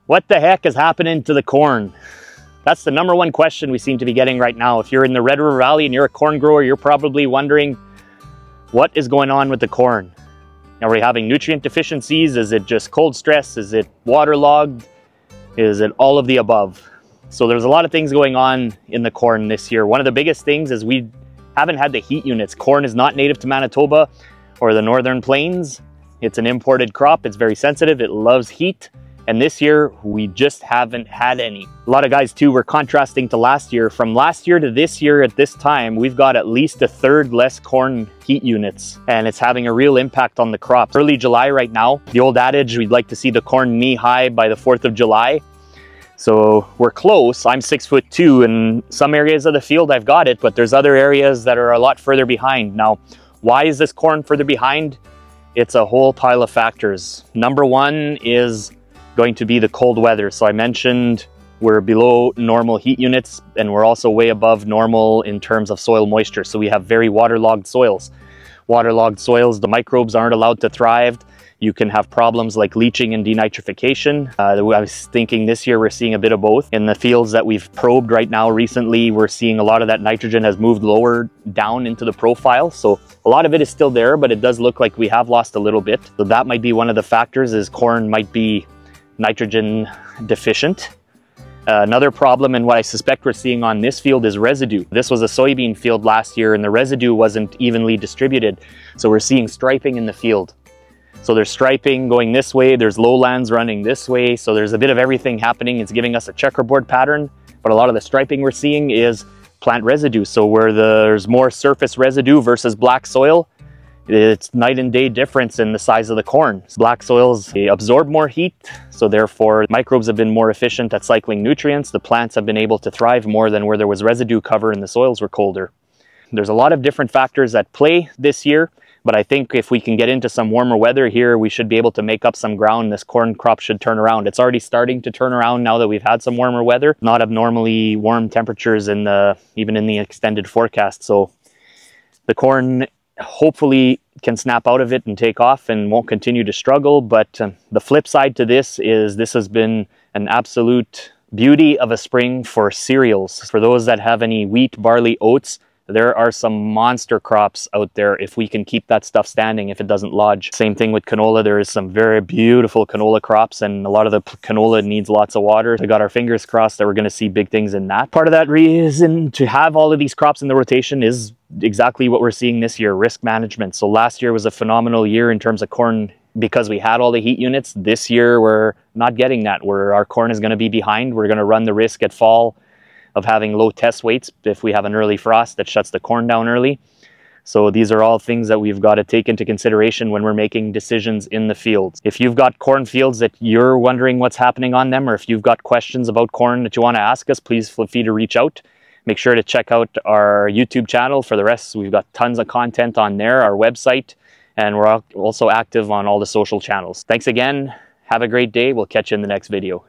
What the heck is happening to the corn? That's the number one question we seem to be getting right now. If you're in the Red River Valley and you're a corn grower, you're probably wondering what is going on with the corn. Are we having nutrient deficiencies? Is it just cold stress? Is it waterlogged? Is it all of the above? So there's a lot of things going on in the corn this year. One of the biggest things is we haven't had the heat units. Corn is not native to Manitoba or the Northern Plains. It's an imported crop. It's very sensitive. It loves heat. And this year, we just haven't had any. A lot of guys too were contrasting to last year. From last year to this year at this time, we've got at least a third less corn heat units, and it's having a real impact on the crop. Early July right now, the old adage, we'd like to see the corn knee high by the 4th of July. So we're close. I'm 6'2", and some areas of the field I've got it, but there's other areas that are a lot further behind. Now, why is this corn further behind? It's a whole pile of factors. Number one is going to be the cold weather. So I mentioned we're below normal heat units, and we're also way above normal in terms of soil moisture. So we have very waterlogged soils. Waterlogged soils, the microbes aren't allowed to thrive. You can have problems like leaching and denitrification. I was thinking this year we're seeing a bit of both. In the fields that we've probed right now recently, we're seeing a lot of that nitrogen has moved lower down into the profile. So a lot of it is still there, but it does look like we have lost a little bit. So that might be one of the factors, is corn might be nitrogen deficient. Another problem, and what I suspect we're seeing on this field, is residue. This was a soybean field last year and the residue wasn't evenly distributed. So we're seeing striping in the field. So there's striping going this way, there's lowlands running this way. So there's a bit of everything happening. It's giving us a checkerboard pattern, but a lot of the striping we're seeing is plant residue. So where there's more surface residue versus black soil, it's night and day difference in the size of the corn. Black soils, they absorb more heat, so therefore microbes have been more efficient at cycling nutrients. The plants have been able to thrive more than where there was residue cover and the soils were colder. There's a lot of different factors at play this year, but I think if we can get into some warmer weather here, we should be able to make up some ground. This corn crop should turn around. It's already starting to turn around now that we've had some warmer weather, not abnormally warm temperatures even in the extended forecast. So the corn hopefully can snap out of it and take off and won't continue to struggle. But the flip side to this is this has been an absolute beauty of a spring for cereals. For those that have any wheat, barley, oats, there are some monster crops out there if we can keep that stuff standing, if it doesn't lodge. Same thing with canola. There is some very beautiful canola crops, and a lot of the canola needs lots of water. We got our fingers crossed that we're going to see big things in that. Part of that reason to have all of these crops in the rotation is exactly what we're seeing this year, risk management. So last year was a phenomenal year in terms of corn because we had all the heat units. This year we're not getting that, where our corn is going to be behind. We're going to run the risk at fall of having low test weights if we have an early frost that shuts the corn down early. So these are all things that we've got to take into consideration when we're making decisions in the fields. If you've got corn fields that you're wondering what's happening on them, or if you've got questions about corn that you want to ask us, please feel free to reach out. Make sure to check out our YouTube channel. For the rest, we've got tons of content on there, our website, and we're also active on all the social channels. Thanks again. Have a great day. We'll catch you in the next video.